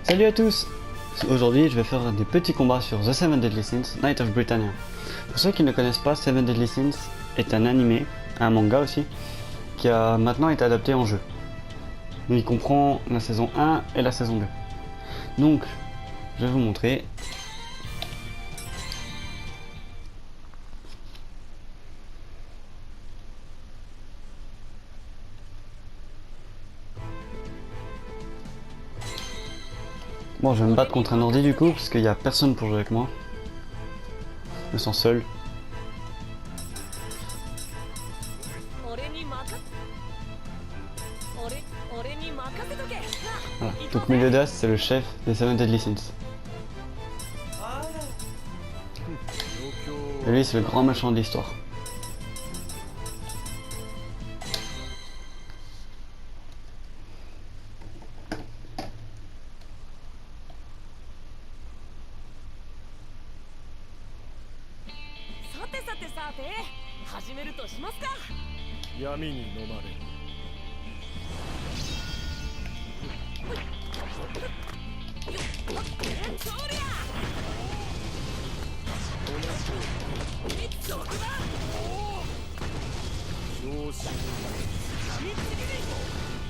Salut à tous. Aujourd'hui je vais faire des petits combats sur The Seven Deadly Sins, Night of Britannia. Pour ceux qui ne connaissent pas, Seven Deadly Sins est un animé, un manga aussi, qui a maintenant été adapté en jeu. Il comprend la saison 1 et la saison 2. Donc, je vais vous montrer. Bon, je vais me battre contre un ordi du coup, parce qu'il n'y a personne pour jouer avec moi. Je me sens seul. Voilà. Donc Meliodas, c'est le chef des Seven Deadly Sins. Et lui, c'est le grand méchant de l'histoire.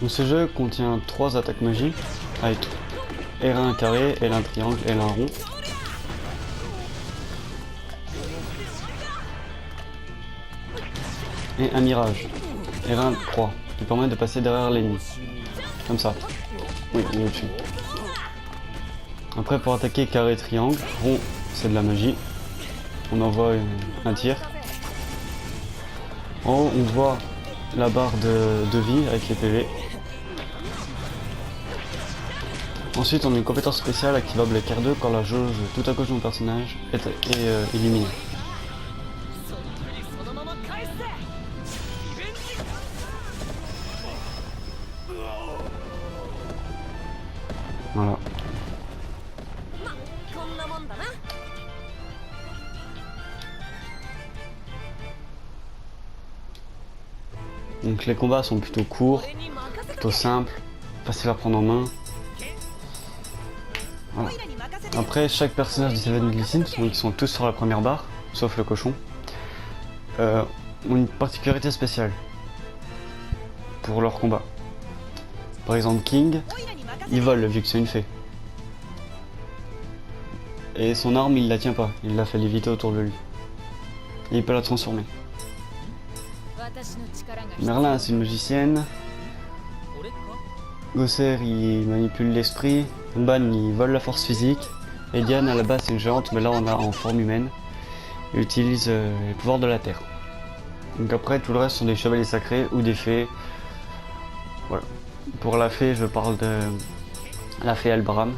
Donc ce jeu contient 3 attaques magiques avec R1 carré, L1 triangle, L1 rond. Et un mirage, R1 croix, qui permet de passer derrière l'ennemi. Comme ça. Oui, il est au-dessus. Après pour attaquer carré, triangle, rond c'est de la magie. On envoie un tir. En haut on voit la barre de vie avec les PV. Ensuite on a une compétence spéciale activable avec R2 quand la jauge tout à gauche de mon personnage est éliminée. Voilà. Donc les combats sont plutôt courts, plutôt simples, faciles à prendre en main. Voilà. Après, chaque personnage des Seven Deadly Sins, donc ils sont tous sur la première barre, sauf le cochon, ont une particularité spéciale pour leur combat. Par exemple, King, il vole vu que c'est une fée. Et son arme, il la tient pas, il la fait léviter autour de lui. Et il peut la transformer. Merlin, c'est une magicienne. Gosser, il manipule l'esprit. Ban, il vole la force physique. Et Diane, à la base, c'est une géante, mais là, on a en forme humaine. Il utilise les pouvoirs de la terre. Donc après, tout le reste sont des chevaliers sacrés ou des fées. Voilà. Pour la fée, je parle de la fée Elbram.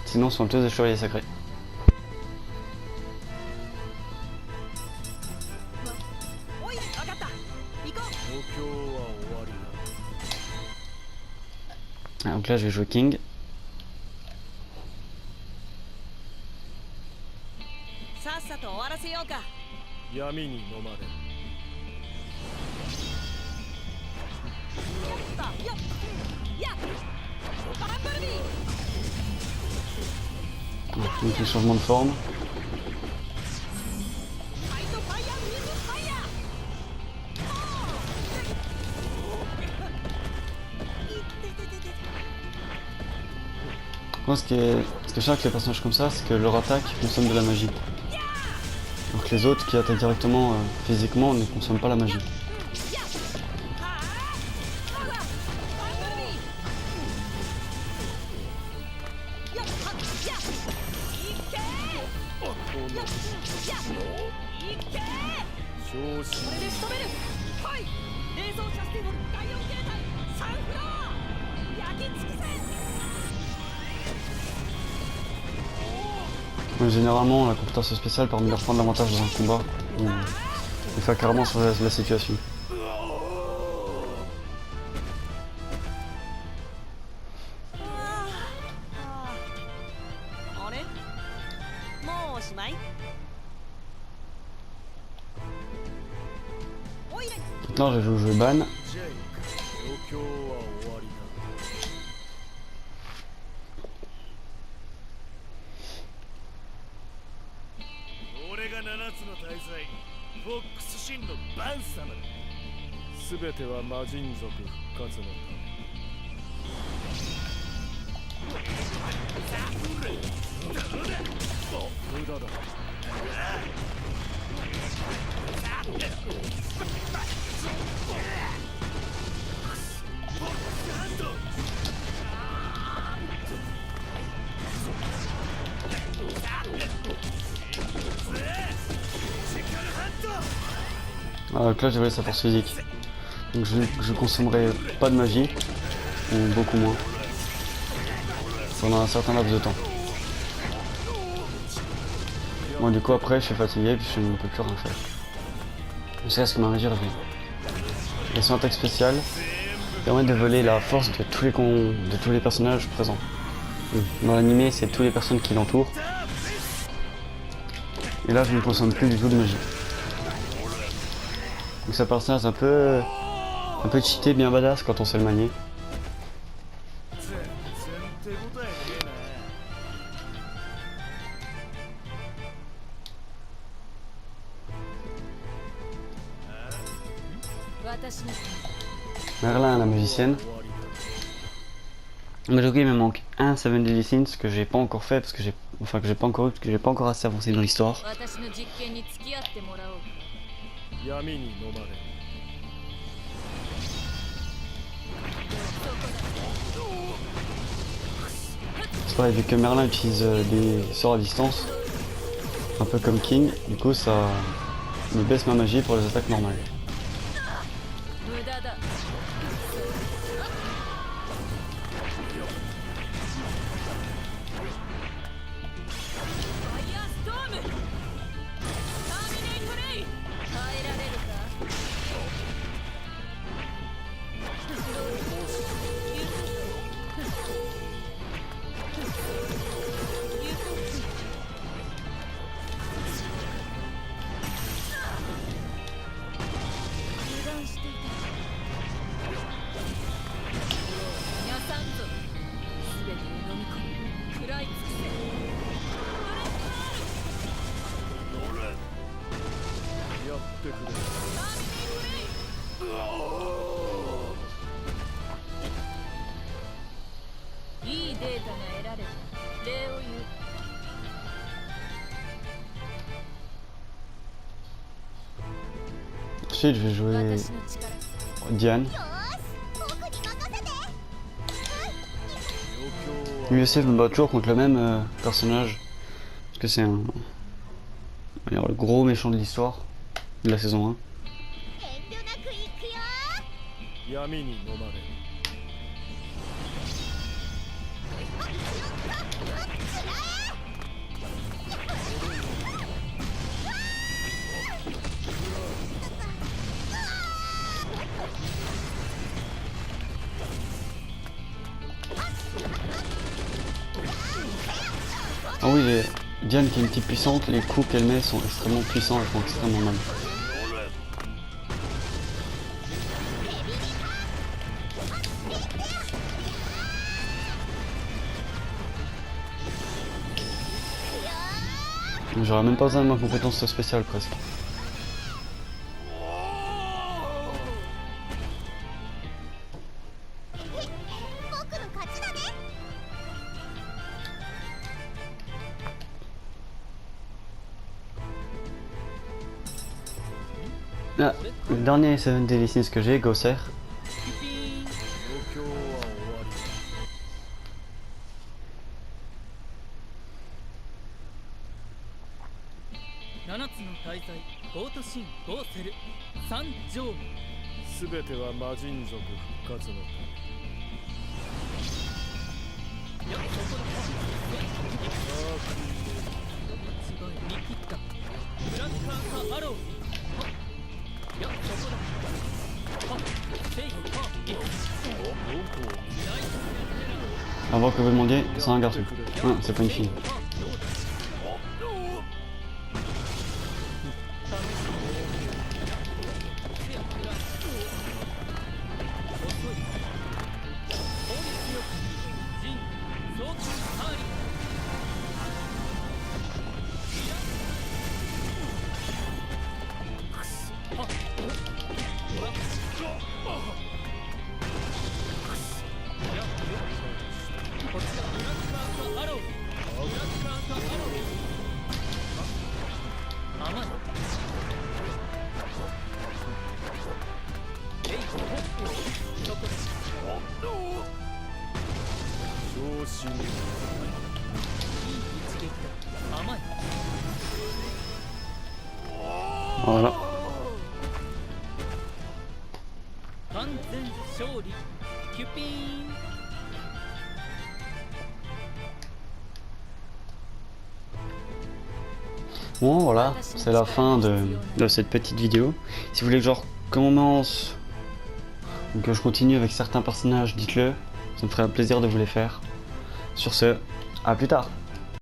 Sinon, ce sont tous des chevaliers sacrés. Donc là, je vais jouer King. Donc les changements de forme. Moi, ce qui est chiant avec les personnages comme ça, c'est que leur attaque consomme de la magie. Donc les autres qui attaquent directement physiquement ne consomment pas la magie. Mais généralement, la compétence spéciale permet de reprendre l'avantage dans un combat et faire carrément changer la situation. Maintenant, je joue au jeu Ban. つの大罪フォックス神のバン様だ。すべては魔人族復活のため。無駄だ。Donc là j'avais sa force physique. Donc je consommerai pas de magie, ou beaucoup moins, pendant un certain laps de temps. Bon du coup après je suis fatigué puis je ne peux plus rien faire. Jusqu'à ce que ma magie revienne. Et son attaque spéciale permet de voler la force de tous les personnages présents. Dans l'animé c'est toutes les personnes qui l'entourent. Et là je ne consomme plus du tout de magie. Donc ça personnage un peu cheaté, bien badass quand on sait le manier. Merlin la musicienne. Mais ok, il me manque un Seven Deadly Sins que j'ai pas encore fait parce que j'ai pas encore assez avancé dans l'histoire. C'est vrai, vu que Merlin utilise des sorts à distance, un peu comme King, du coup ça me baisse ma magie pour les attaques normales. Ensuite je vais jouer Diane. Lui aussi je me bats toujours contre le même personnage. Parce que c'est le gros méchant de l'histoire de la saison 1. Ah oui, Diane qui est une type puissante, les coups qu'elle met sont extrêmement puissants et font extrêmement mal. J'aurais même pas besoin de ma compétence spéciale presque. Ah, le dernier Seven Deadly Sins que j'ai, Gosser. Avant que vous demandiez, c'est un garçon. Ah, c'est pas une fille. 子にVoilà. 完全勝利キュピーン。 Bon voilà, c'est la fin de cette petite vidéo. Si vous voulez que je recommence ou que je continue avec certains personnages, dites-le. Ça me ferait un plaisir de vous les faire. Sur ce, à plus tard.